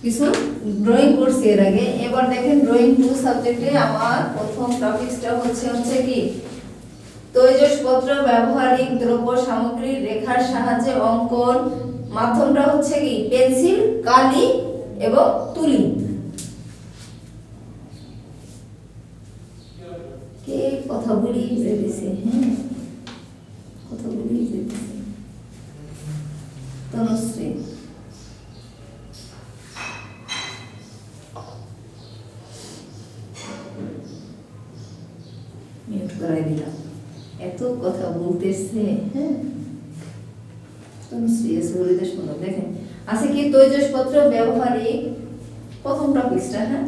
কিছু ড্রয়িং করছি এর আগে। এবার দেখেন ড্রয়িং 2 সাবজেক্টে আমার প্রথম টপিকসটা হচ্ছে কি তৈজসপত্র ব্যবহারিক দ্রব্য সামগ্রী রেখার সাহায্যে অঙ্কন। মাধ্যমটা হচ্ছে কি পেন্সিল, কালি এবং তুলি। কে কথা বলি যেতেছে, হ্যাঁ কথা বলি যেতেছে তনুশ্রী। মিউট করাই দিলাম, এত কথা বলতেছে। হ্যাঁ তনুশ্রী এসে বলিতে সুন্দর। দেখেন আছে কি তৈজসপত্র ব্যবহারিক, প্রথম টপিকসটা। হ্যাঁ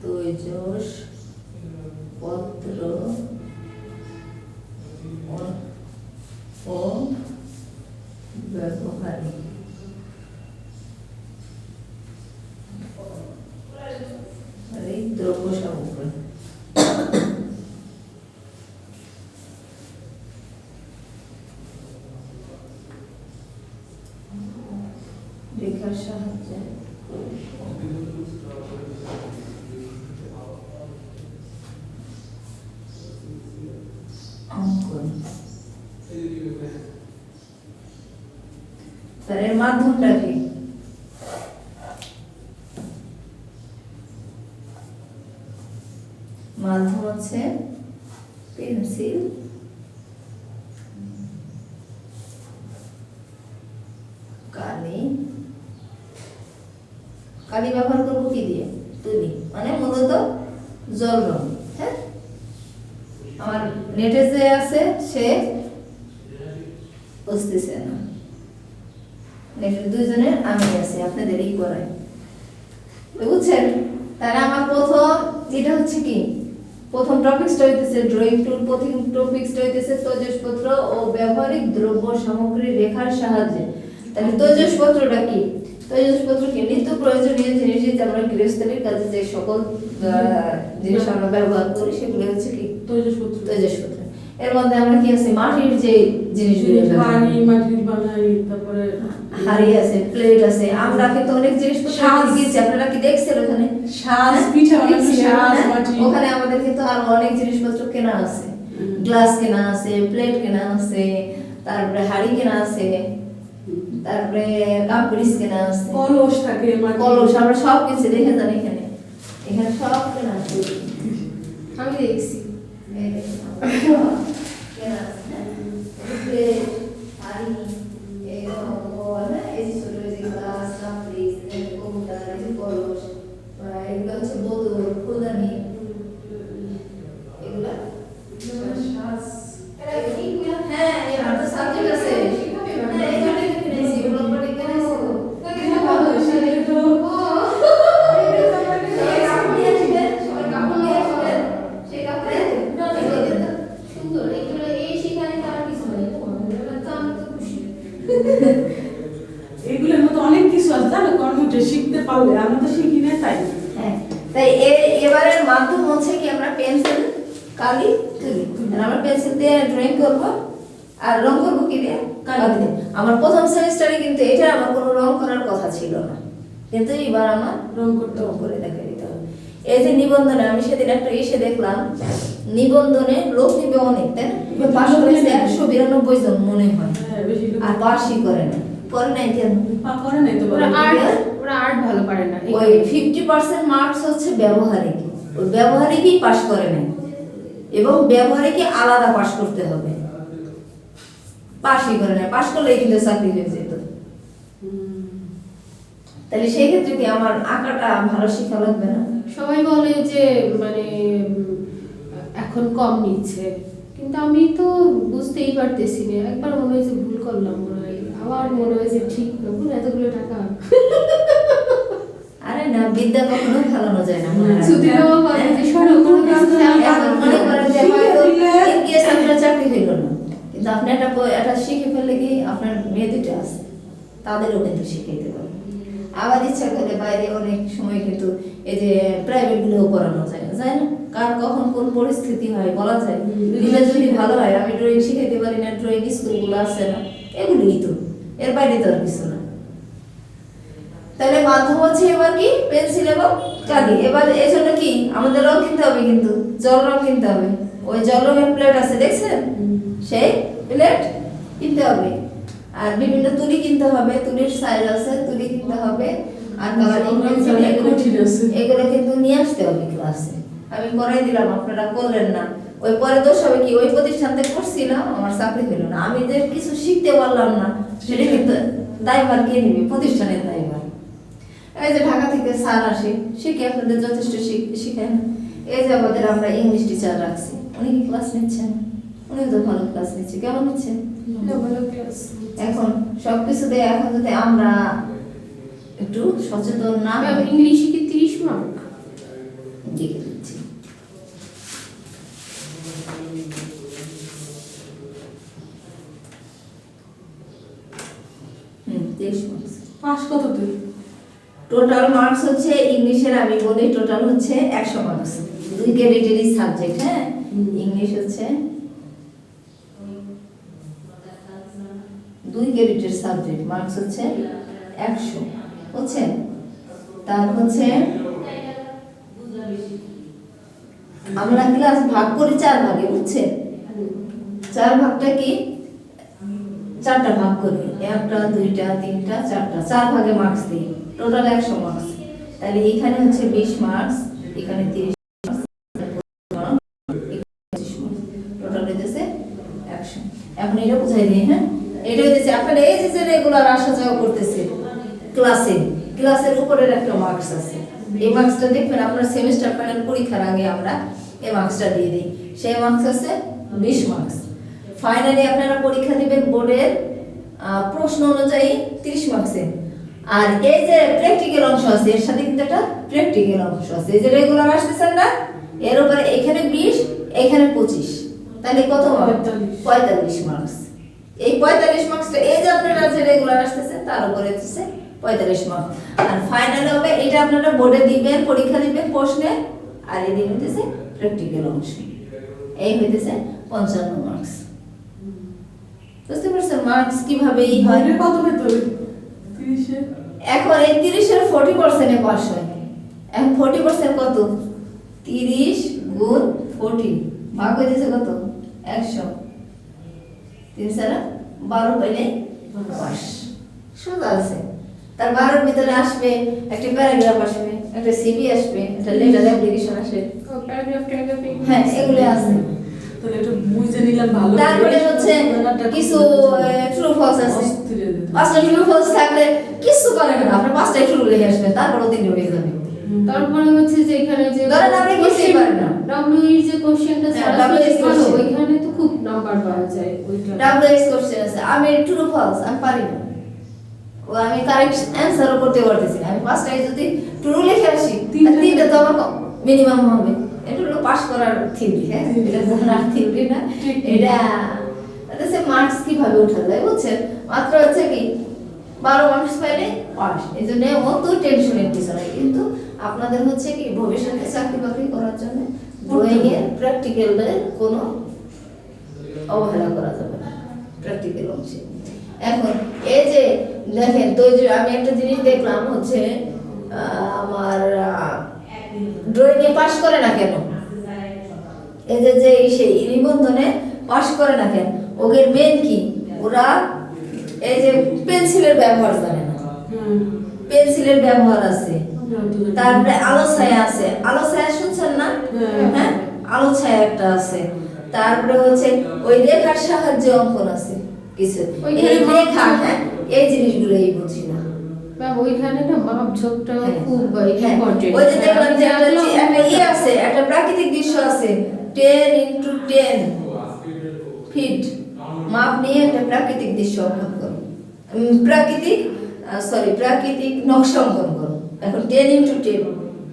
তৈজসপত্র ও ব্যবহারিক দ্রব্য সামগ্রী। রেখার সাহায্যে অঙ্কন। তার এর মাধ্যমটা কি? মাধ্যম হচ্ছে পেন্সিল, কালি। কালি ব্যবহার করবো কি দিয়ে? তুলি, মানে মূলত জল রং। হ্যাঁ আমার নেটে যে আছে সে বুঝতেছে না, নেটের দুইজনের আমি আছি, আপনাদেরই করাই, বুঝছেন? তাহলে আমার প্রথম যেটা হচ্ছে কি প্রথম টপিকসটা হইতেছে ড্রয়িং টুল। প্রথম টপিকসটা হইতেছে তৈজসপত্র ও ব্যবহারিক দ্রব্য সামগ্রী রেখার সাহায্যে। তাহলে তৈজসপত্রটা কি? তৈজসপত্র কি? নিত্য প্রয়োজনীয় জিনিস, যেটা আমরা গৃহস্থলীর কাজে যে সকল জিনিস আমরা ব্যবহার করি সেগুলো হচ্ছে কি তৈজসপত্র। তৈজসপত্র এর মধ্যে আমরা কি আছে? মাটির যে জিনিসগুলো, হাড়ি মাটির বানাই, তারপরে হাড়ি আছে, প্লেট আছে। আমরা কিন্তু অনেক জিনিসপত্র দিয়েছি, আপনারা কি দেখছেন ওখানে? সাজ, পিঠা বানানো সাজ, মাটি। ওখানে আমাদের কিন্তু আরো অনেক জিনিসপত্র কেনা আছে, গ্লাস কেনা আছে, প্লেট কেনা আছে, তারপরে হাড়ি কেনা আছে, তারপরে কাপড়িস কেনা আছে, কলস থাকে, কলস। আমরা সব কিছু দেখে জানি এখানে, এখানে সব কেনা আছে, আমি দেখছি কেনা আছে। প্লেট, হাড়ি, এই ছোট যে গ্লাস, কাপড়িস, কবুতর, এই যে কলস, এগুলো হচ্ছে বোতল, ফুলদানি, এগুলা সাজ। হ্যাঁ এবার তো সাবজেক্ট আছে। হ্যাঁ এখানে কিনেছি, এগুলো পরে কিনেছি। এগুলোর মতো অনেক কিছু আছে, জানো? কর্মটা শিখতে পারলে, আমরা তো শিখি না তাই। হ্যাঁ তাই এবারের মাধ্যম হচ্ছে কি আমরা পেন্সিল, কালি, তুলি। আমরা পেন্সিল দিয়ে ড্রয়িং করব আর রং করব কি দিয়ে? কালি দিয়ে। আমার প্রথম সেমিস্টারে কিন্তু এটা আমার কোনো রং করার কথা ছিল না, কিন্তু এবার আমার রং করতে করে দেখাই দিতে হবে। এই যে নিবন্ধনে আমি সেদিন একটা এসে দেখলাম, নিবন্ধনে লোক নিবে অনেক, তাই না? পাশ করেছে 192 জন মনে হয়, আর পাশই করে না। করে নাই কেন? করে নাই তো, ওরা আর্ট ভালো পারে না। ওই 50% মার্কস হচ্ছে ব্যবহারিক, ওই ব্যবহারিকই পাস করে নাই, এবং ব্যবহারিকই আলাদা পাস করতে হবে। পাসই করে নাই, পাস করলেই কিন্তু চাকরি হয়ে যেত। তাহলে সেই ক্ষেত্রে কি আমার আঁকাটা ভালো শেখা লাগবে না? সবাই বলে যে মানে এখন কম নিচ্ছে, কিন্তু আমি তো বুঝতেই পারতেছি না। একবার মনে হয়েছে ভুল করলাম, মনে হয় আবার মনে হয়েছে ঠিক না, ভুল এতগুলো টাকা। আরে না, বিদ্যা কখনো ফেলানো যায় না। ছুটি দেওয়া হয় যে সরল কোনো কাজ মনে করেন যে হয়তো ইংলিশ আপনার চাকরি হইল না, কিন্তু আপনি একটা শিখে ফেললে কি আপনার মেয়ে দুটো আছে, তাদেরও কিন্তু শিখাইতে পারবেন। আবার ইচ্ছা করে বাইরে অনেক সময় কিন্তু এই যে প্রাইভেট গুলোও পড়ানো যায় না, যায় না? কার কখন কোন পরিস্থিতি হয় বলা যায়। দিলে যদি ভালো হয়, আমি ড্রয়িং শিখাইতে পারি না, ড্রয়িং স্কুলগুলো আছে না, এগুলোই তো, এর বাইরে তো আর কিছু না। তাহলে মাধ্যম হচ্ছে এবার কি পেন্সিল এবং কালি। এবার এই জন্য কি আমাদের রং কিনতে হবে, কিন্তু জল রং কিনতে হবে। ওই জল রঙের প্লেট আছে দেখছেন, সেই প্লেট কিনতে হবে। আর বিভিন্ন তুলি কিনতে হবে, তুলির সাইজ আছে, তুলি কিনতে হবে। আর কালারিং পেন্সিল এগুলো কিন্তু নিয়ে আসতে হবে ক্লাসে। আমি করাই দিলাম, আপনারা করলেন না। ওই পরে দোষ হবে কি, ওই প্রতিষ্ঠান থেকে করছিলাম, আমার চাকরি হলো না, আমি যে কিছু শিখতে পারলাম না, সেটা কিন্তু দায়ভার কে নিবে? প্রতিষ্ঠানের দায়ভার। এই যে ঢাকা থেকে স্যার আসে, শিখে আপনাদের যথেষ্ট শিখেন। এই যে আমাদের আমরা ইংলিশ টিচার রাখছি, উনি কি ক্লাস নিচ্ছেন? উনি তো ভালো ক্লাস নিচ্ছে। কেমন নিচ্ছেন? ভালো ক্লাস। এখন সবকিছুতে এখন যদি আমরা একটু সচেতন না হই, ইংলিশে কি 30 মার্ক? দেখে দিচ্ছি। হুম, 23 মার্কস। পাস কততে? টোটাল মার্কস হচ্ছে ইংলিশের, আমি বলি টোটাল হচ্ছে 100 মার্কস। 2 ক্রেডিটেরই সাবজেক্ট। হ্যাঁ, ইংলিশ হচ্ছে 2 ক্রেডিটের সাবজেক্ট, মার্কস হচ্ছে 100 বুঝছেন। তার হচ্ছে আমরা ক্লাস ভাগ করি 4 ভাগে, বুঝছেন। 4 ভাগটা কি, 4টা ভাগ করি, 1টা 2টা 3টা 4টা, 4 ভাগে মার্কস দিই, টোটাল 100 মার্কস। তাহলে এখানে হচ্ছে 20 মার্কস, এখানে 30 মার্কস, টোটাল হইতেছে 100। এখন এটা বুঝাই দিই। হ্যাঁ, এটা হইতেছে আপনারা এই যে রেগুলার আসা যাওয়া করতেছে ক্লাসের উপরের একটা মার্কস আছে। এই মার্কসটা দেখবেন আপনার সেমিস্টার ফাইনাল পরীক্ষার আগে আমরা এই মার্কসটা দিয়ে দিই। সেই মার্কস আছে 20 মার্কস। ফাইনালি আপনারা পরীক্ষা দিবেন বোর্ডের প্রশ্ন অনুযায়ী 30 মার্কসের। আর এই যে প্র্যাকটিক্যাল অংশ আছে, এর সাথে কিন্তু একটা প্র্যাকটিক্যাল অংশ আছে। এই যে রেগুলার আসতেছেন না, এর উপরে এখানে 20, এখানে 25, তাহলে কত মার্ক? 45 মার্কস। এই 45 মার্কসটা এই যে আপনারা যে রেগুলার আসতেছেন তার উপরে হচ্ছে 45 মার্কস। আর ফাইনাল হবে এটা আপনারা বোর্ডে দিবেন, পরীক্ষা দিবেন প্রশ্নে, আর এই দিন হইতেছে প্র্যাকটিক্যাল অংশ। এই হইতেছে 55 মার্কস। বুঝতে পারছেন মার্কস কিভাবে এই হয়? কত পেতে হবে? 30 এ? এখন এই 30 এর 40% এ পাস হয়। এখন 40% কত? 30 গুণ 40 ভাগ হইতেছে কত? 100। 3 সারা 12 পাইলে পাস। সোজা আছে। তার 12 এর ভিতরে আসবে একটা প্যারাগ্রাফ, আসবে একটা সিভি, আসবে একটা লেটার অ্যাপ্লিকেশন, আসবে। প্যারাগ্রাফ হ্যাঁ, এগুলো আছে। তাহলে এটা বুঝে নিলাম ভালো। তারপরে হচ্ছে কিছু ট্রু ফলস আছে। 5টা ট্রু ফলস থাকলে কিছু করেন না, আপনি 5টা ট্রু লিখে আসবেন, তারপরও 3 হয়ে যাবে। তারপরে হচ্ছে যে এখানে যে ধরেন আপনি কিছুই পারেন না, ডব্লিউই যে কোশ্চেনটা WH question। ওইখানে তো খুব নাম্বার পাওয়া যায় ওইটা। WH কোশ্চেন আছে, আমি ট্রু ফলস আমি পারি না, ও আমি কারেক্ট অ্যানসারও করতে পারতেছি না। আমি 5টায় যদি ট্রু লিখে আসি, 3টা তো আমার মিনিমাম হবে। এটা হলো পাস করার থিওরি। হ্যাঁ, এটা জানার থিওরি না, এটা হচ্ছে মার্কস কিভাবে ওঠা যায়, বুঝছেন। মাত্র হচ্ছে কি 12 মার্কস পাইলে পাস। এই জন্য অত টেনশনের কিছু নাই। কিন্তু আপনাদের হচ্ছে কি ভবিষ্যতে চাকরি বাকরি করার জন্য ড্রয়িং এর প্র্যাকটিক্যালের কোনো অবহেলা করা যাবে না, প্র্যাকটিক্যাল অংশে। এখন এই যে দেখেন তো, যে আমি একটা জিনিস দেখলাম হচ্ছে আমার ড্রয়িং এ পাস করে না কেন, এই যে যে সেই নিবন্ধনে পাস করে না কেন, ওদের মেন কি, ওরা এই যে পেন্সিলের ব্যবহার জানে না। পেন্সিলের ব্যবহার আছে, তারপরে আলো ছায়া আছে, আলো ছায়া শুনছেন না? হ্যাঁ, আলো ছায়া একটা আছে। তারপরে হচ্ছে ওই রেখার সাহায্যে অঙ্কন আছে কিছু, এই রেখা, হ্যাঁ, এই জিনিসগুলোই বুঝি না। ওইখানে না মাপ ঝোঁকটা খুব ইম্পর্টেন্ট। ওই যে দেখলাম যে একটা ইয়ে আছে, একটা প্রাকৃতিক দৃশ্য আছে, 10 × 10 ফিট মাপ নিয়ে একটা প্রাকৃতিক দৃশ্য অঙ্কন করো, প্রাকৃতিক নকশা অঙ্কন করো। এখন 10 × 10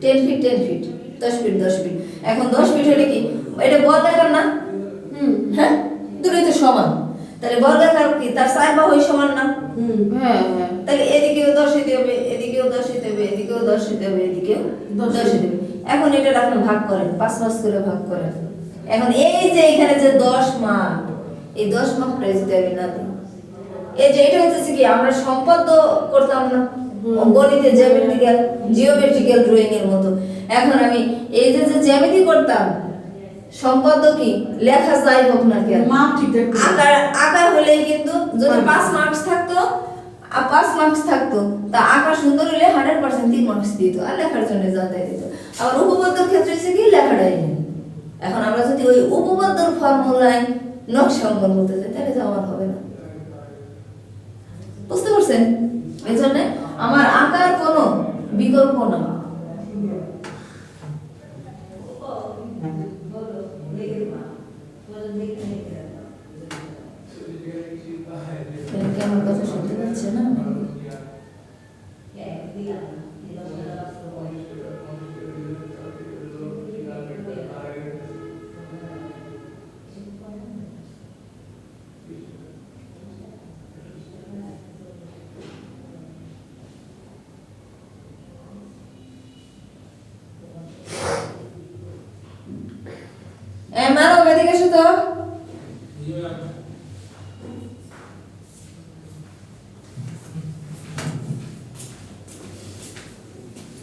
10 ফিট 10 ফিট 10 ফিট 10 ফিট। এখন 10 ফিট হলে কি এটা বর্গাকার না? হ্যাঁ, দুটোই তো সমান। তাহলে বর্গাকার কি তার সাইড বাহুই সমান না? হ্যাঁ, তাহলে এদিকেও 10 হইতে হবে, এদিকেও 10 হইতে হবে, এদিকেও 10 হইতে হবে, এদিকেও 10 হইতে হবে। এখন এটা আপনি ভাগ করেন, 5 করে ভাগ করেন। এখন এই যে এখানে যে 10 মাপ, এই 10 মাপটা যদি আমি না দিই, এই যে এটা হচ্ছে কি আমরা সম্পদ করতাম না, গণিতে জ্যামিতিক্যাল জিওমেট্রিক্যাল ড্রয়িং এর মতো। এখন আমি এই যে যে জ্যামিতি করতাম, সম্পাদকি লেখা যাই হোক না কেন, মাপ ঠিক থাকতে হবে। আঁকা আঁকা হলেই কিন্তু যদি 5 মার্কস থাকতো, 5 মার্কস থাকতো, তা আঁকা সুন্দর হলে 100% 3 মার্কস দিত, আর লেখার জন্য যা দেয় দিত। আবার উপপাদ্যর ক্ষেত্রে হচ্ছে কি লেখাটাই নেই। এখন আমরা যদি ওই উপপাদ্যর ফর্মুলায় নকশা অঙ্কন করতে যাই, তাহলে তো আমার হবে না। বুঝতে পারছেন? এই জন্য আমার আঁকার কোনো বিকল্প না। আমার কথা শুনতে পাচ্ছে না? মারো, এদিকে এসো তো।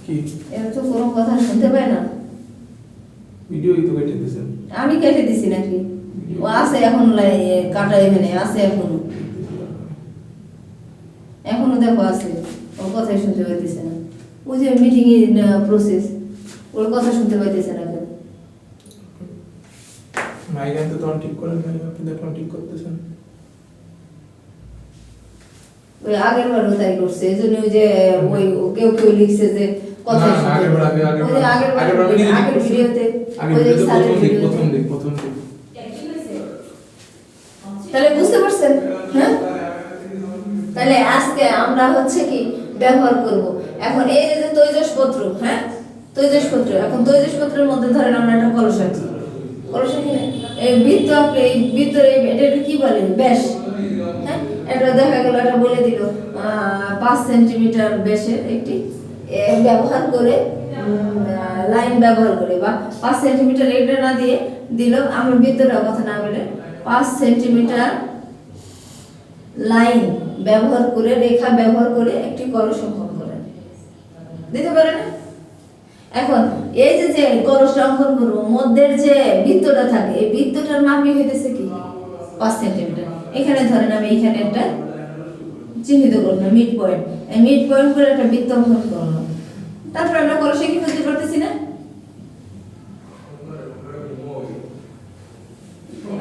কি এরা তো কোনো কথা শুনতে পায় না। ভিডিওই তো কেটে দিয়েছেন। আমি কেটে দিছি নাকি? ও আছে এখন, কাটা এখানে আছে এখনো। এখনো দেখো আছে, ওর কথাই শুনতে পাইতেছে না। ওই যে মিটিং এর প্রসেস, ওর কথা শুনতে পাইতেছে না কেন? মাইগান তো তখন ঠিক করেন নাই, আপনি তো এখন ঠিক করতেছেন। ওই আগের বারও তাই করছে, এই জন্য ওই যে ওই কেউ কেউ লিখছে যে কথা না, শুনতে আগের বার পায়। আগের ওই যে আগের বার আমি নিজে আগের ঠিক করছি। ভিডিওতে আগের ওই যে ভিডিওতে স্যারের প্রথম ভিডিওতে। দিক। তাহলে বুঝতে পারছেন? হ্যাঁ, তাহলে আজকে আমরা হচ্ছে কি ব্যবহার করব। এখন এই যে তৈজসপত্র, হ্যাঁ তৈজসপত্র, এখন তৈজসপত্রের মধ্যে ধরেন আমরা একটা কলস আঁকি, কলস আঁকি না? এই বৃত্ত আঁকলে এই বৃত্তের এটা কি বলে, ব্যাস। হ্যাঁ, এটা দেখা গেল, এটা বলে দিল 5 সেন্টিমিটার ব্যাসের একটি ব্যবহার করে, লাইন ব্যবহার করে, বা 5 সেন্টিমিটার এটা না দিয়ে দিল, আমার বৃত্তটা কথা না বলে 5 সেন্টিমিটার লাইন ব্যবহার করে, রেখা ব্যবহার করে একটি কলস অঙ্কন করে দিতে পারে না? এখন এই যে যে কলসটা অঙ্কন করবো, মধ্যের যে বৃত্তটা থাকে, এই বৃত্তটার মাপই হইতেছে কি 5 সেন্টিমিটার। এখানে ধরেন আমি এখানে একটা চিহ্নিত করলাম মিড পয়েন্ট, এই মিড পয়েন্ট করে একটা বৃত্ত অঙ্কন করলাম। তারপর আমরা কলসে কি বুঝতে পারতেছি না?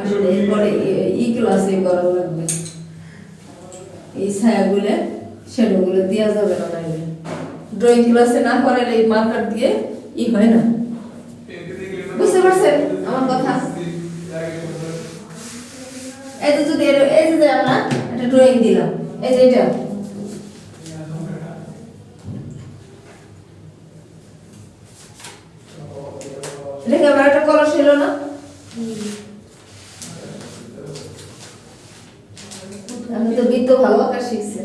আসলে এরপরে ই ক্লাসে করা লাগবে, এই ছায়াগুলো শ্যাডোগুলো দেওয়া যাবে না, নাইলে ড্রয়িং ক্লাসে না করালে এই মার্কার দিয়ে ই হয় না। বুঝতে পারছেন আমার কথা? এই যে যদি এই যে আমরা একটা ড্রয়িং দিলাম, এই যে এটা দেখে আমার একটা কলস হলো না? আমি তো বৃত্ত ভালো আঁকা শিখছি।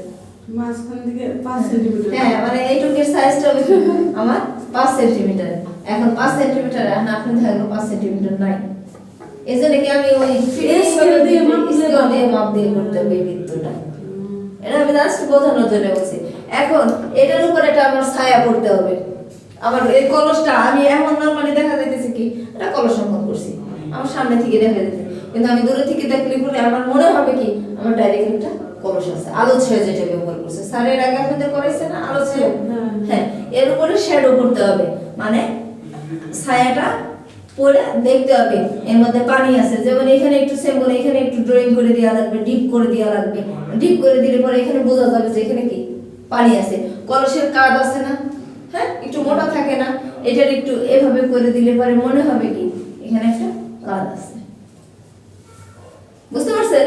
মাঝখান থেকে 5 সেন্টিমিটার। হ্যাঁ, মানে এইটুকের সাইজটা আমার 5 সেন্টিমিটার। এখন 5 সেন্টিমিটার, এখন আপনি দেখেন 5 সেন্টিমিটার নাই। এই জন্য কি আমি ওই স্কেল দিয়ে মাপ দিয়ে করতে হবে এই বৃত্তটা। এটা আমি জাস্ট বোঝানোর জন্য বলছি। এখন এটার উপর এটা আমার ছায়া পড়তে হবে। আমার এই কলসটা আমি এখন নরমালি দেখা যাইতেছে কি এটা কলস অঙ্কন করছি, আমার সামনে থেকে দেখা যাচ্ছে, কিন্তু আমি দূরে থেকে দেখলে পরে আমার মনে হবে কি আমার ডাইরেক্ট একটা কলস আছে। আলো ছায়া যেটা ব্যবহার করছে স্যারের আগে আপনাদের করেছে না আলো ছায়া, হ্যাঁ, এর উপরে শ্যাডো করতে হবে, মানে ছায়াটা পরে দেখতে হবে এর মধ্যে পানি আছে। যেমন এখানে একটু সেমন, এখানে একটু ড্রয়িং করে দেওয়া লাগবে, ডিপ করে দেওয়া লাগবে। ডিপ করে দিলে পরে এখানে বোঝা যাবে যে এখানে কি পানি আছে। কলসের কাজ আছে না, হ্যাঁ, একটু মোটা থাকে না, এটার একটু এভাবে করে দিলে পরে মনে হবে কি এখানে একটা কাজ আছে। বুঝতে পারছেন?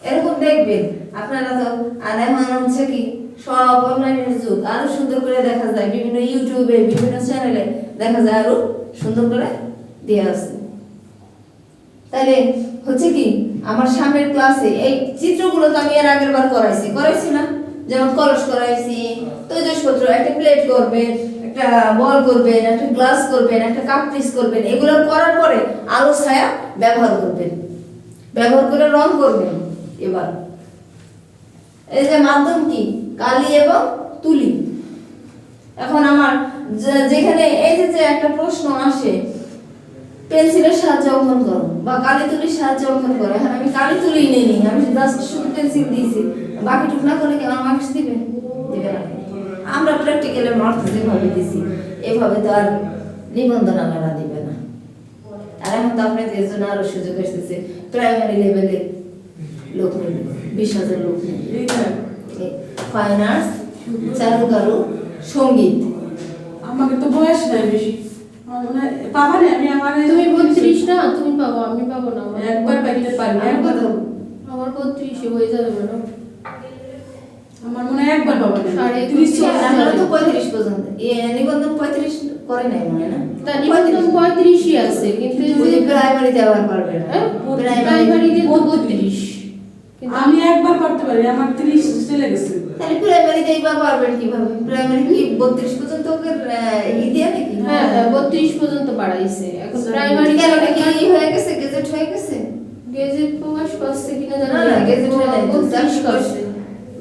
এরকম দেখবেন আপনারা তো। আর এখন হচ্ছে কি সব অনলাইনের যুগ, আরো সুন্দর করে দেখা যায়, বিভিন্ন ইউটিউবে বিভিন্ন চ্যানেলে দেখা যায় আরো সুন্দর করে দেওয়া আছে। তাহলে হচ্ছে কি আমার সামনের ক্লাসে এই চিত্রগুলো তো আমি এর আগের বার করাইছি না? যেমন কলস করাইছি, তৈজসপত্র, একটা প্লেট করবেন, একটা বল করবেন, একটা গ্লাস করবেন, একটা কাপ পিস করবেন। এগুলো করার পরে আলো ছায়া ব্যবহার করবেন, ব্যবহার করে রং করবেন। এবার এই যে মাধ্যম কি কালি এবং তুলি। এখন আমার যেখানে এই যে একটা প্রশ্ন আসে পেন্সিলের সাহায্যে অঙ্কন করো বা কালি তুলির সাহায্যে অঙ্কন করো, এখন আমি কালি তুলি নেই, আমি জাস্ট শুধু পেন্সিল দিয়েছি, বাকিটুকু না করলে কি আমার মার্কস দিবে? দিবে না। আমরা প্র্যাকটিক্যালের মার্কস যেভাবে দিছি এভাবে তো আর নিবন্ধন আমরা দিবে না। আর এখন তো আপনাদের জন্য আরো সুযোগ এসেছে, প্রাইমারি লেভেলে লোক নেবে, 20,000 লোক নেবে। এইটা ফাইন আর্টস, চারুকারু, সঙ্গীত। আমাকে তো বয়স নাই বেশি, আমার মনে হয় পাবা না। আমি আমার তুমি 32 না, তুমি পাবো, আমি পাবো না। একবার পাইতে পারি, একবার আমার 32 হয়ে যাবে ম্যাডাম। আমার মনে হয় একবার পাবা না। সাড়ে 30 আপনারা তো 35 পর্যন্ত নিবন্ধন 35 করে নাই মনে হয় না? তা নিবন্ধন 35ই আছে, কিন্তু ওই যে প্রাইমারিতে আবার পারবে না। হ্যাঁ, প্রাইমারি প্রাইমারিতে তো 32। কিন্তু আমি একবার করতে পারি, আমার 30 চলে গেছে। তাহলে প্রাইমারিতেই বা পারবেন কিভাবে? প্রাইমারি কি 32 পর্যন্ত ওকে দিয়ে নাকি? হ্যাঁ 32 পর্যন্ত বাড়াইছে। এখন প্রাইমারি কেন নাকি হয়ে গেছে, গেজেট হয়ে গেছে? গেজেট প্রকাশ করছে কিনা জানি না না, গেজেট হয় নাই, 32 করছে।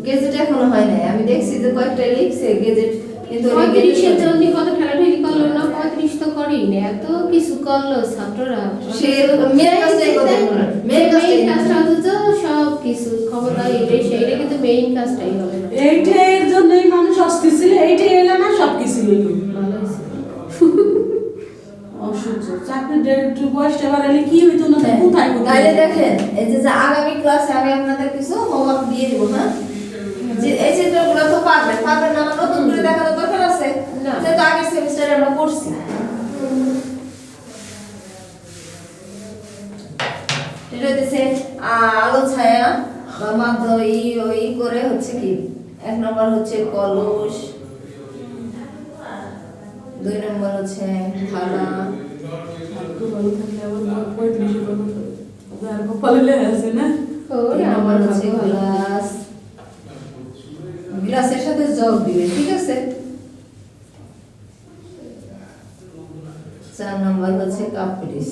গেজেট এখনো হয় নাই। আমি দেখছি যে কয়েকটা লিখছে গেজেট, কিন্তু ওই গেজেট 35 এর জন্য কত ঠেলাঠেলি করলো না, 35 তো করেই না, এত কিছু করলো ছাত্ররা। সে মেয়ের কাজটাই কথা বলে, মেয়ের মেইন কাজটাই কাজটা হচ্ছে সব কিছু ক্ষমতা এটা সেইটা, কিন্তু মেইন কাজটাই হবে না। এইটা এর জন্যই মানুষ অস্থির ছিল, এইটা এলো না, সব কিছু এলো। ভালো হয়েছে। অসহ্য। চাকরির একটু বয়সটা বাড়ালে কি হইতো না, তো কোথায় তাহলে দেখেন এই যে আগামী ক্লাসে আমি আপনাদের কিছু হোমওয়ার্ক দিয়ে দিব। হ্যাঁ, যে এই চিত্রগুলো তো পারবেন না, আমার নতুন করে দেখানোর দরকার আছে না। যেহেতু আগের সেমিস্টারে আমরা করছি। এটা হচ্ছে আলো ছায়া বা মাধ্যম ওই করে হচ্ছে কি, 1 নম্বর হচ্ছে কলস, 2 নম্বর হচ্ছে থালা, একটু ভালো থাকলে আমার 35 পাবো তো। আর কপালে লেখা আছে না। ওরে 3 আমার নম্বর হচ্ছে ভাগ্য ভালো। গ্লাস, গ্লাসের সাথে জগ দিবে, ঠিক আছে। 4 নম্বর হচ্ছে কাপ পিস,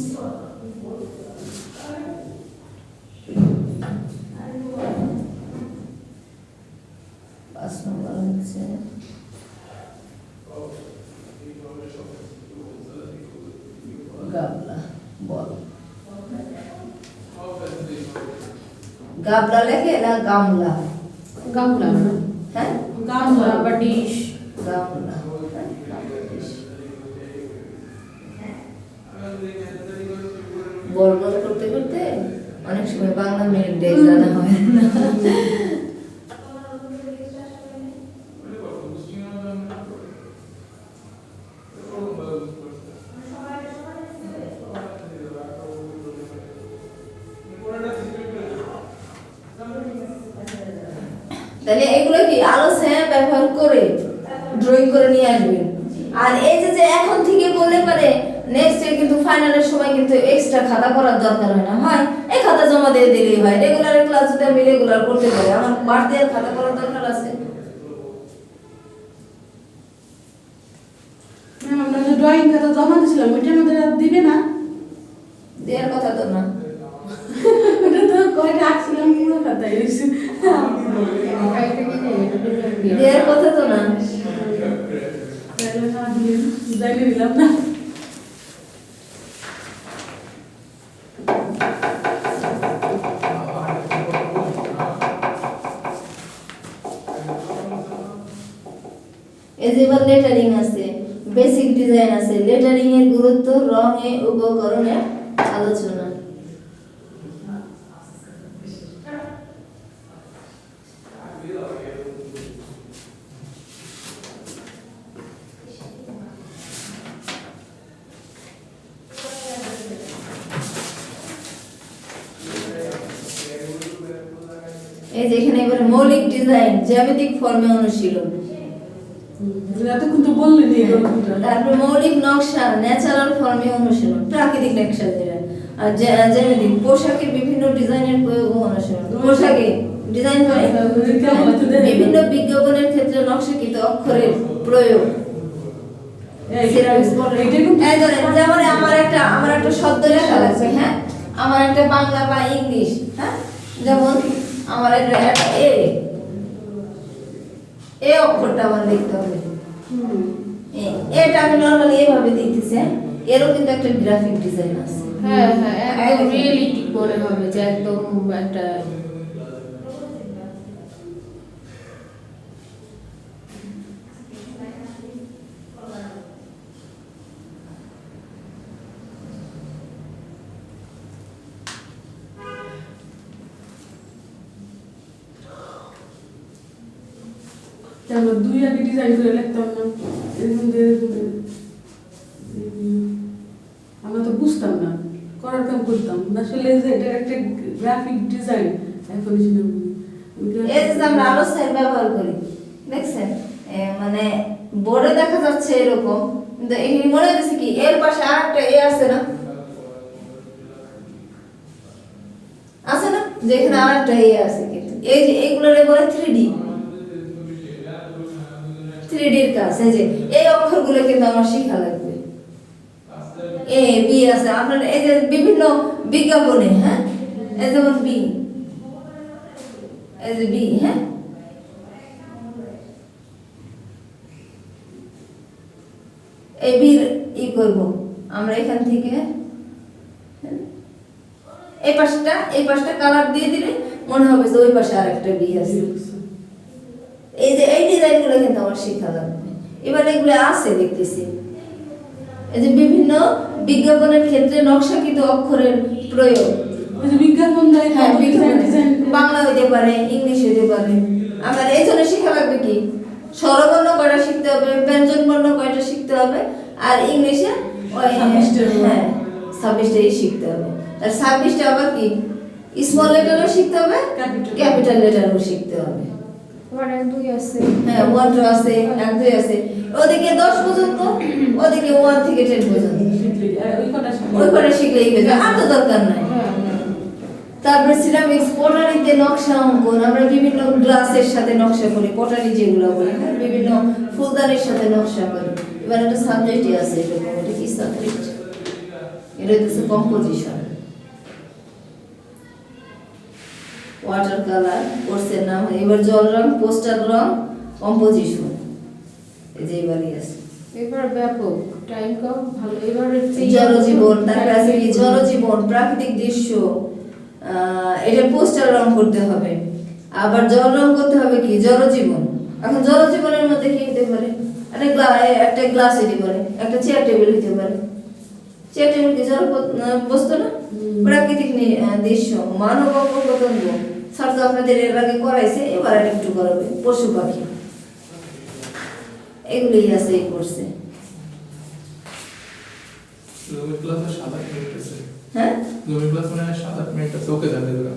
5 নম্বর হচ্ছে গাবলা বল। গাবলা লেখে না গামলা? গামলা না, হ্যাঁ, গামলা বা ডিশ। গামলা। বল বল করতে করতে অনেক সময় বাংলা মিনিট ডে জানা হয় না। তাহলে এগুলো কি আলো ছায়া ব্যবহার করে ড্রয়িং করে নিয়ে আসবেন। আর এই যে এখন থেকে করলে পারে নেক্সট ইয়ার কিন্তু ফাইনালের সময় কিন্তু এক্সট্রা খাতা করার দরকার হয় না, হয় এই খাতা জমা দিয়ে দিলেই হয়। রেগুলারের ক্লাস যদি আমি রেগুলার করতে পারি, আমার বাড়তি আর খাতা করার দরকার আছে? ম্যাম, আমরা যে ড্রয়িং খাতা জমা দিয়েছিলাম, ওইটার মধ্যে আর দিবে না? দেওয়ার কথা তো না। ওটা তো কয়টা আঁকছিলাম পুরো খাতায় হয়েছে। দেওয়ার কথা তো না। তাহলে না দিয়ে জানিয়ে দিলাম না। এই যে এবার লেটারিং আছে, বেসিক ডিজাইন আছে, লেটারিং এর গুরুত্ব, রং এ উপকরণের আলোচনা। এই যে এখানে এবারে মৌলিক ডিজাইন, জ্যামিতিক ফর্মে অনুশীলন। এতক্ষণ তো বললেন এই গল্পটা। তারপর মৌলিক নকশা, ন্যাচারাল ফর্মে অনুশীলন, প্রাকৃতিক নকশা যেটা। আর জ্যামিতিক পোশাকে বিভিন্ন ডিজাইনের প্রয়োগ ও অনুশীলন। পোশাকে ডিজাইন করে বিভিন্ন বিজ্ঞাপনের ক্ষেত্রে নকশাকৃত অক্ষরের প্রয়োগ। সিরামিক্স বোর্ড, এই ধরেন যেমন আমার একটা শব্দ লেখা লাগবে, হ্যাঁ, আমার একটা বাংলা বা ইংলিশ, হ্যাঁ, যেমন আমার একটা এ এই অক্ষরটা আমার লিখতে হবে। হুম। এটা আমি নরমালি এইভাবে দিতেছি, হ্যাঁ? এরও কিন্তু একটা গ্রাফিক ডিজাইন আছে। হ্যাঁ হ্যাঁ, একদম রিয়েলিস্টিক মনে হবে যে একদম একটা আমরা দুই আগে ডিজাইন করে লিখতাম না, এরকম দিয়ে আমরা তো বুঝতাম না, করার কাম করতাম আসলে। যে এটা একটা গ্রাফিক ডিজাইন এখন এই যে আমরা আলো সাইড ব্যবহার করি, দেখছেন? মানে বোর্ডে দেখা যাচ্ছে এরকম, কিন্তু এখানে মনে হচ্ছে কি এর পাশে আরেকটা এ আছে না, আছে না, যেখানে আরেকটা এ আছে। কিন্তু এই যে এইগুলোর বলে 3D, 3D এর কাজ। এই যে এই অক্ষরগুলো কিন্তু আমার শেখা লাগবে। এ বি আছে আপনার, এই যে বিভিন্ন বিজ্ঞাপনে, হ্যাঁ, এই যেমন বি, এই যে বি, হ্যাঁ, এই বির ই করব আমরা এখান থেকে, এই পাশটা কালার দিয়ে দিলে মনে হবে যে ওই পাশে আরেকটা বি আছে। এই যে এই ডিজাইনগুলো কিন্তু আমার শেখা লাগবে। এবার এগুলো আছে দেখতেছি, এই যে বিভিন্ন বিজ্ঞাপনের ক্ষেত্রে নকশাকৃত অক্ষরের প্রয়োগ। ওই যে বিজ্ঞাপন দেয়, হ্যাঁ, ডিজাইন ডিজাইন বাংলা হইতে পারে, ইংলিশ হইতে পারে। আমার এই জন্য শেখা লাগবে কি স্বরবর্ণ কয়টা শিখতে হবে, ব্যঞ্জন বর্ণ কয়টা শিখতে হবে, আর ইংলিশে ওই 26টা, হ্যাঁ 26টাই শিখতে হবে। আর 26টা আবার কি স্মল লেটারও শিখতে হবে, ক্যাপিটাল লেটারও শিখতে হবে। আমার 1 2 আছে। হ্যাঁ 1 2 আছে, 1 2 আছে, ওদিকে 10 পর্যন্ত, ওদিকে 1 থেকে 10 পর্যন্ত। ওই কটা শিখলেই হয়ে যাবে, আর তো দরকার নাই। হ্যাঁ হ্যাঁ। তারপরে সিরামিক্স, পটারিতে নকশা অঙ্কন, আমরা বিভিন্ন গ্লাসের সাথে নকশা করি, পটারি যেগুলো বলে, হ্যাঁ, বিভিন্ন ফুলদানির সাথে নকশা করি। এবার একটা সাবজেক্টই আছে এরকম, এটা কি সাবজেক্ট? এটা হচ্ছে কম্পোজিশন। ওয়াটার কালার কোর্সের নাম, এবার জল রং, পোস্টার রং, কম্পোজিশন, এই যে এবারই আছে। এবার ব্যাপক টাইম কম, ভালো। এবার জলজীবন, তারপরে আছে কি জলজীবন, প্রাকৃতিক দৃশ্য, এটা পোস্টার রং করতে হবে। আবার জল রং করতে হবে কি জলজীবন। এখন জলজীবনের মধ্যে কি হতে পারে? একটা গ্লাস হতে পারে, একটা চেয়ার টেবিল হতে পারে। চেয়ার টেবিল কি জল বস্তু না? প্রাকৃতিক দৃশ্য, মানব অঙ্গ প্রত্যঙ্গ, স্যার তো আপনাদের এর আগে করাইছে, এবার আর একটু করাবে। পশু পাখি, এগুলোই আছে এই কোর্সে। জমি ক্লাসে 7-8 মিনিট আছে। হ্যাঁ, জমি ক্লাস মানে 7-8 মিনিট আছে, ওকে যাবে দাদা।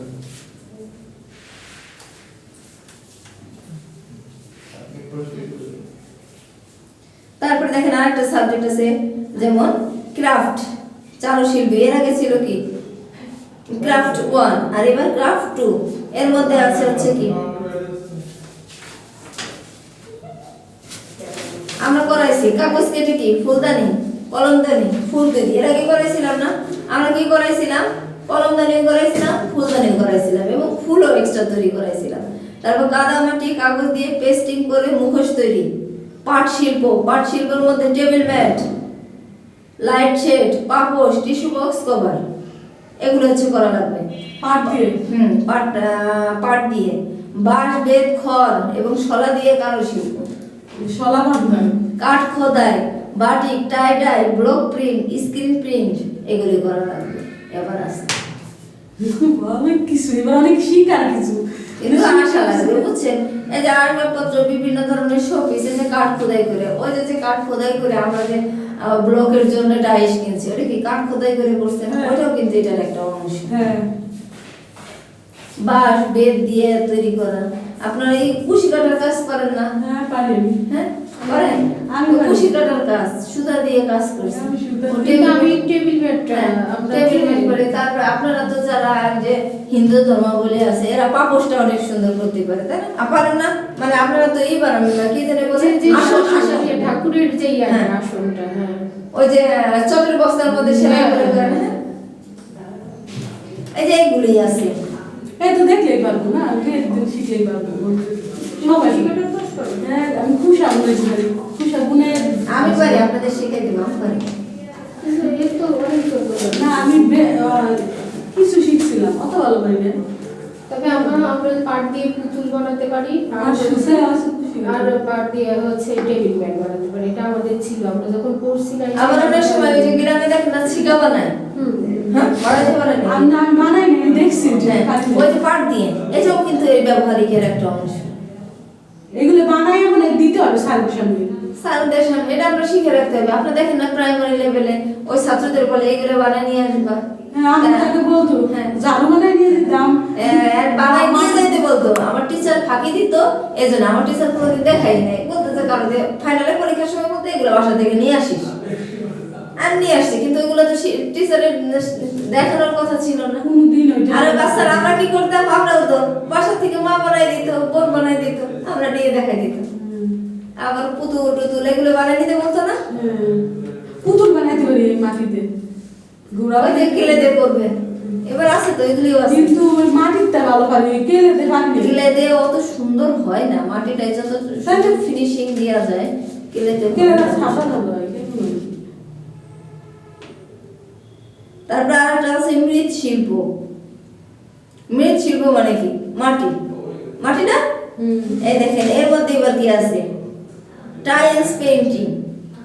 তারপরে দেখেন আরেকটা সাবজেক্ট আছে, যেমন ক্রাফট, চারুশিল্পী। এর আগে ছিল কি ক্রাফট 1, আর এবার ক্রাফট 2। এর মধ্যে আছে হচ্ছে কি আমরা করাইছি কাগজ কেটে কি ফুলদানি, কলমদানি, ফুলদানি। এর আগে করাইছিলাম না? আমরা কি করাইছিলাম? কলমদানি করাইছিলাম, ফুলদানি করাইছিলাম, এবং ফুলও এক্সট্রা তৈরি করাইছিলাম। তারপর কাদামাটি কাগজ দিয়ে পেস্টিং করে মুখোশ তৈরি, পাট শিল্প, পাট শিল্পের মধ্যে টেবিল ম্যাট, লাইট শেড, পাপোশ, টিস্যু বক্স কভার, এগুলো হচ্ছে করা লাগবে। পাট দিয়ে পাট দিয়ে বাঁশ, বেত, খড় এবং শলা দিয়ে কারুশিল্প, শলা বাঁধবেন, কাঠ খোদাই, বাটিক, টাই die, block print, screen print, এগুলি করা লাগবে। এবার আছে অনেক কিছু, এবার অনেক শিকার কিছু। কিন্তু আশা লাগবে, বুঝছেন? এই যে আসবাবপত্র, বিভিন্ন ধরনের শোপিস, এই যে কাঠ খোদাই করে, ওই যে কাঠ খোদাই করে আমরা যে ব্লকের জন্য ডাইস কিনছি, ওটা কি কাঠ খোদাই করে করছে না? ওইটাও কিন্তু এটার একটা অংশ। হ্যাঁ, বাঁশ, বেত দিয়ে তৈরি করা। আপনারা এই কুশি কাটার কাজ করেন না? হ্যাঁ পারি আমি। হ্যাঁ করেন। আমি ওই পারি। কুশি কাটার কাজ সুতা দিয়ে কাজ করছি। আমি সুতা ও কিন্তু আমি টেবিল- টেবিল ম্যাটটা হ্যাঁ, আমরা টেবিল ম্যাট করে। তারপরে আপনারা তো যারা যে হিন্দু ধর্মাবলী আছে, এরা পাপোশটা অনেক সুন্দর করতে পারে, তাই না? পারেন না? মানে আপনারা তো এই বানাবেন না, কি জানে বলে যে আসন, আসন, আসন। ঠাকুরের যে হ্যাঁ। আসনটা, হ্যাঁ ওই যে চটের বস্তার মধ্যে সেলাই করে করেন, হ্যাঁ? এই যে এইগুলোই আছে। এই তো দেখলেই পারবো না, শিখলেই পারবো সবাই। কুশি কাটার কাজ করে। হ্যাঁ বুনেছি খালি কুসা বুনে আমি পারি, আপনাদের শিখাই দেবো, আমি পারি। কিন্তু এর তো অনেক সুন্দর। না আমি কিছু শিখছিলাম অত ভালো পারি না তবে আমরা পাট দিয়ে পুতুল বানাতে পারি আর সুসে আছে খুশি আর পাট দিয়ে হচ্ছে টেবিল ম্যাট বানাতে পারি। এটা আমাদের ছিল, আমরা যখন পড়ছি না। আবার অনেক সময় ওই যে গ্রামে দেখেন না ছিকা বানায়, হ্যাঁ বানাতে পারেন। আমি বানাই নি, আমি দেখছি যে ওই যে পাট দিয়ে, এটাও কিন্তু এই ব্যবহারিকের একটা অংশ। এগুলো বানাই মানে দিতে হবে সার্ভিস সামনে স্যারদের সামনে এটা আমরা শিখে রাখতে হবে। আপনি দেখেন না প্রাইমারি লেভেলে ওই ছাত্রদের বলে এগুলো বানায় নিয়ে আসবা, হ্যাঁ আমি তাকে বলতো হ্যাঁ। জারু বানাই নিয়ে দিতাম বানায় নিয়ে যাইতে বলতো। আমার টিচার ফাঁকি দিত, এই জন্য আমার টিচার কোনোদিন দেখাই নাই, বলতেছে কারণ ফাইনালে পরীক্ষার সময় বলতে এগুলো বাসা থেকে নিয়ে আসিস। আর নিয়ে আসছি, কিন্তু ওইগুলো তো টিচারের দেখানোর কথা ছিল না। কোনদিন ওইটা আর বাচ্চারা আমরা কি করতাম, আমরাও তো বাসা থেকে মা বানাই দিত, বোন বানাই দিত, আমরা নিয়ে দেখাই দিত। আবার পুতুল টুতুল এগুলো বানাই দিতে বলতো না, পুতুল বানাইতে পারি এই মাটিতে গুড়া ওই যে কেলে দিয়ে করবে। এবার আছে তো এগুলিও আছে, কিন্তু ওই মাটিরটা ভালো পারি কেলেতে পারি না। কেলে দিয়ে অত সুন্দর হয় না, মাটিটাই যত ফিনিশিং দেওয়া যায় কেলেতে কেলেটা ছাপা ভালো হয় কিন্তু তারপর আর একটা আছে মৃৎশিল্প। মৃৎশিল্প মানে কি? মাটি, মাটি না? এই দেখেন এর মধ্যে এবার কি আছে, টাইলস পেইন্টিং।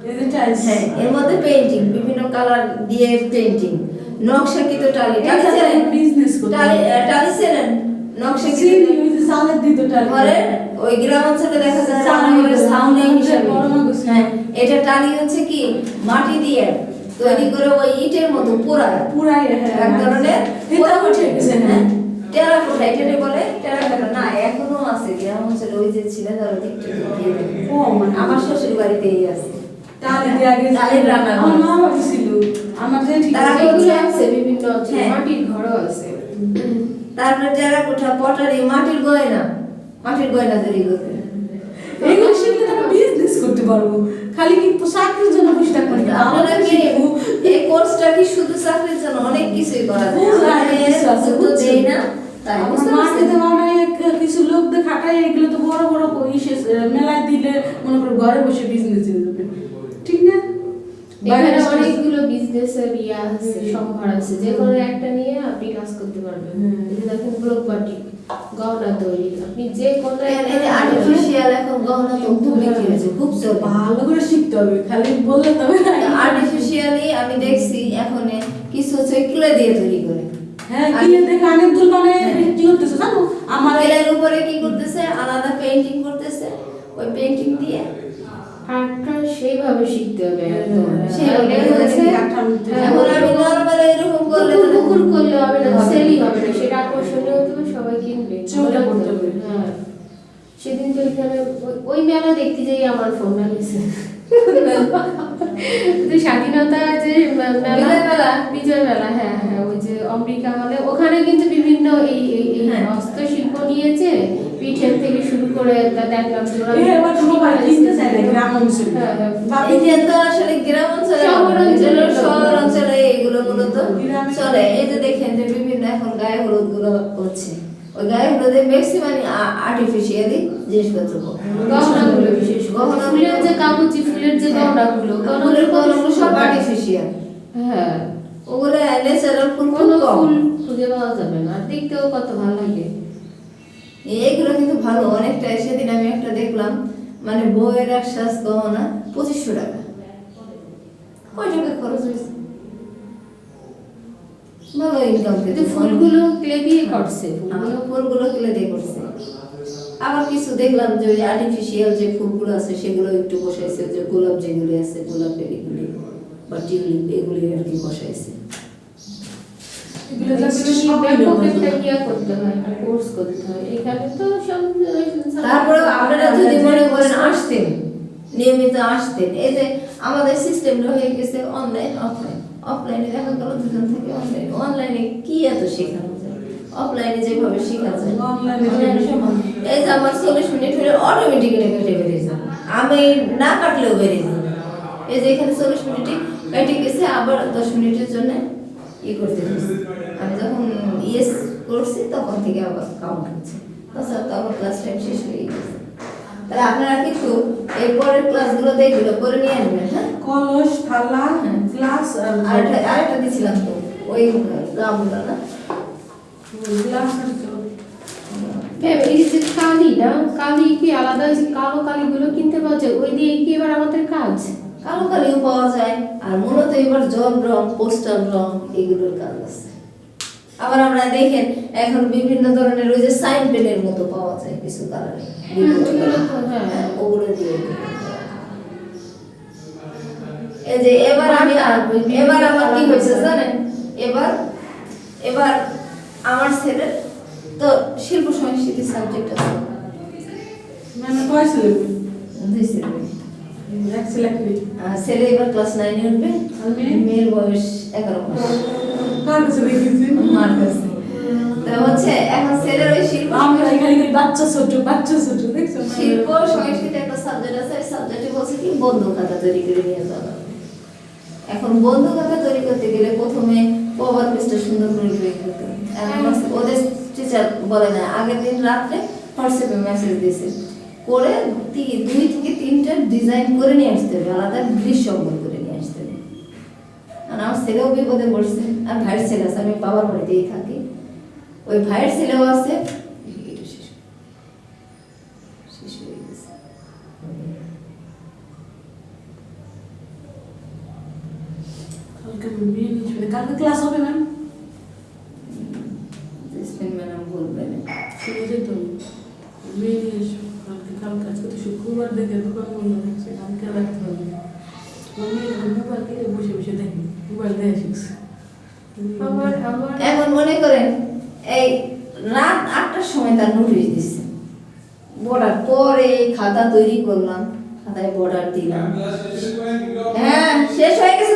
এই যে টাইলস হ্যাঁ, এর মধ্যে পেইন্টিং, বিভিন্ন কালার দিয়ে পেইন্টিং, নকশাকৃত টালি। টালি এটা চেনেন? বিজনেস করতে টালি চেনেন? নকশাকৃত সিলি ওই যে সালের দিত টালি ঘরের ওই গ্রাম অঞ্চলে দেখা যায় সাউন্ড রান্নাঘরের সাউন্ড হিসেবে হিসেবে। বড় মাগুস। হ্যাঁ, এটা টালি হচ্ছে কি মাটি দিয়ে তৈরি করে ওই ইটের মতো পোড়ায়, পুরাই এক ধরনের এটা উঠে গেছে হ্যাঁ, টেরাকোটা এটাকে বলে। টেরাকোটা না, এখনো আছে গ্রাম অঞ্চলে, ওই যে ছিল ধরো দিকটা দিয়ে দেয়। ও মানে আমার শ্বশুর বাড়িতেই আছে টালি দিয়ে আগে টালির রান্না আমার মা বাবা ছিল আমার যে ঠিক তারা আছে এগুলো আছে বিভিন্ন অঞ্চলে, হ্যাঁ। মাটির ঘরও আছে। তারপরে টেরাকোটা পটারি, মাটির গয়না, মাটির গয়না তৈরি করতে। এগুলো শিখলে তারা বিজনেস করতে পারবো খালি কি চাকরির জন্য বসে থাকবো না আপনারা কি এই কোর্সটা কি শুধু চাকরির জন্য? অনেক কিছুই করা যায়, বুঝলাম, আমাদের কিছু আছে, তো বুঝছি। দেই না তাই। আমার বুঝতে মাটিতে পারছেন? বানায় কিছু লোকদের খাটায় এগুলো তো বড় বড় ইসে মেলায় দিলে মনে করো ঘরে বসে বিজনেস হয়ে যাবে ঠিক না এখানে বাইরে অনেকগুলো বিজনেসের ইয়া আছে, সম্ভার আছে, যে কোনো একটা নিয়ে আপনি কাজ করতে পারবেন। এই যে দেখেন ব্লক বাটিক, গহনা তৈরি, আপনি যে কোনো এই যে আর্টিফিশিয়াল এখন গহনা তো খুব বিক্রি হয়েছে, খুব চলে। ভালো করে শিখতে হবে খালি বললে তবে না আর্টিফিশিয়ালি আমি দেখছি এখন কিছু হচ্ছে ক্লে দিয়ে তৈরি করে। হ্যাঁ কিনে দেখে অনেক দুল মানে কি করতেছে জানো আমার ক্লের উপরে কি করতেছে, আলাদা পেইন্টিং করতেছে, ওই পেইন্টিং দিয়ে আর্টটা সেইভাবে শিখতে হবে একদম। সেইভাবে আর হচ্ছে এখন আমি নরমাল এরকম করলে তো পুকুর করলে হবে না, সেলই হবে না, সেটা আকর্ষণীয় হতে হবে, সবাই কিনবে, চলে পড়তে হবে। হ্যাঁ, সেদিন তো এখানে ওই মেলা দেখতে যাই আমার ফোন গেছে। যে স্বাধীনতা যে মেলা, বিজয় মেলা, হ্যাঁ হ্যাঁ, ওই যে অম্বিকা হলে ওখানে কিন্তু বিভিন্ন এই হ্যাঁ। হস্তশিল্প নিয়েছে, পিঠের থেকে শুরু করে দেখলাম যে ওরা এবার সবাই কিনতে চায় না গ্রাম অঞ্চলে হ্যাঁ, হ্যাঁ। এটা তো আসলে গ্রাম অঞ্চলে, শহর অঞ্চলে, শহর অঞ্চলে এগুলো মূলত গ্রামে চলে। এই যে দেখেন যে বিভিন্ন এখন গায়ে হলুদ গুলো হচ্ছে, ওই গায়ে হলুদে ম্যাক্সিমাম আর্টিফিশিয়ালি জিনিসপত্র গহনাগুলো বিশেষ করে গহনা ফুলের যে কাগজি ফুলের যে গহনাগুলো, ফুলের গহনাগুলো সব আর্টিফিশিয়াল, হ্যাঁ, ওগুলো ন্যাচারাল ফুল কোনো খুব কম। ফুল খুঁজে পাওয়া যাবে না, আর দেখতেও কত ভালো লাগে। এইগুলো কিন্তু ভালো অনেকটা। সেদিন আমি একটা দেখলাম, মানে বউয়ের এক সাজ গহনা 2500 টাকা। কয় টাকা খরচ হয়েছে? ভালো ইনকাম কিন্তু কিন্তু ফুলগুলো ক্লে দিয়ে করছে, ফুলগুলো ফুলগুলো তুলে দিয়ে করছে। আবার কিছু দেখলাম যে ওই আর্টিফিশিয়াল যে ফুলগুলো আছে সেগুলো একটু বসাইছে, যে গোলাপ যেগুলি আছে, গোলাপের এগুলি বা টিউলিপ এগুলি আর কি বসাইছে। এগুলো যাতে ব্যাপক একটা ইয়া করতে হয়, একটা কোর্স করতে হয়। এখানে তো সব তারপরে আপনারা যদি মনে করেন আসতেন, নিয়মিত আসতেন, এই যে আমাদের সিস্টেম হয়ে গেছে অনলাইন অফলাইন। অফলাইনে দেখা গেল দুজন থেকে অনলাইন, অনলাইনে কি এত শেখানো যায়, অফলাইনে যেভাবে শেখা যায় অনলাইনে সমান। এই যে আমার 40 মিনিট হলে অটোমেটিক্যালি কেটে বেরিয়ে যায়, আমি না কাটলেও বেরিয়ে যায়। এই যে এখানে 40 মিনিটই কেটে গেছে, আবার 10 মিনিটের জন্য করতে হচ্ছে। আমি যখন ইয়েস করছি তখন থেকে আবার কাউন্ট হচ্ছে, তাছাড়া তো আমার ক্লাস টাইম শেষ হয়ে গেছে। তাহলে আপনারা কিন্তু এই পরের ক্লাসগুলোতে এগুলো করে নিয়ে আসবেন, হ্যাঁ? কলস থালা হ্যাঁ। গ্লাস আরেকটা দিছিলাম তো ওই গ্রামগুলো না। গ্লাস ম্যাম এই যে কালি না, কালি কি আলাদা, যে কালো কালিগুলো কিনতে পাওয়া যায়, ওই দিয়ে কি এবার আমাদের কাজ? কালো কালিও পাওয়া যায়, আর মূলত এবার জল রং, পোস্টার রং এগুলোর কাজ আছে। আবার আমরা দেখেন এখন বিভিন্ন ধরনের ওই যে সাইন পেনের মতো পাওয়া যায় কিছু কালারে, ওইগুলো তো হ্যাঁ। ওগুলো দিয়ে এই যে এবার আমার কি হয়েছে জানেন, এবার আমার ছেলের তো শিল্প সংস্কৃতি সাবজেক্ট আছে, মানে কয় ছেলে? দুই ছেলে। এক ছেলে কি? ছেলে এবার ক্লাস 9 এ উঠবে, আর মেয়ে? মেয়ের বয়স 11 মাস। কার কাছে দেখেছি? মার কাছে। তো হচ্ছে এখন ছেলের ওই শিল্প আমরা এখানে কি বাচ্চা ছোট দেখছো? শিল্প সংস্কৃতি একটা সাবজেক্ট আছে, এই সাবজেক্টে বলছে কি বন্ধু খাতা তৈরি করে নিয়ে যাওয়া। এখন বন্ধু খাতা তৈরি করতে গেলে প্রথমে কভার পেজটা সুন্দর করে তৈরি করতে হবে। এখন ওদের টিচার বলে না, আগের দিন রাত্রে হোয়াটসঅ্যাপে মেসেজ দিয়েছে করে 2 থেকে 3টা ডিজাইন করে নিয়ে আসতে হবে, আলাদা দৃশ্য অঙ্কন করে নিয়ে আসতে হবে। আর আমার ছেলেও বিপদে পড়ছে, আর ভাইয়ের ছেলে আছে, আমি বাবার বাড়িতেই থাকি, ওই ভাইয়ের ছেলেও আছে। এটা শেষ হয়ে গেছে। কালকে ক্লাস হবে ম্যাম? জেসমিন ম্যাডাম বলবেন। শুনে যেত মেয়ে নিয়ে এসো কালকে আজকে তো শুক্রবার দেখে দোকান বন্ধ থাকছে, কালকে রাখতে হবে। মোবাইল থেকে বসে বসে দেখি, মোবাইল দেখে শিখছে। আমার এখন মনে করেন এই রাত 8টার সময় তার নোটিশ দিচ্ছে, বর্ডার পরে খাতা তৈরি করলাম, খাতায় বর্ডার দিলাম। হ্যাঁ শেষ হয়ে গেছে।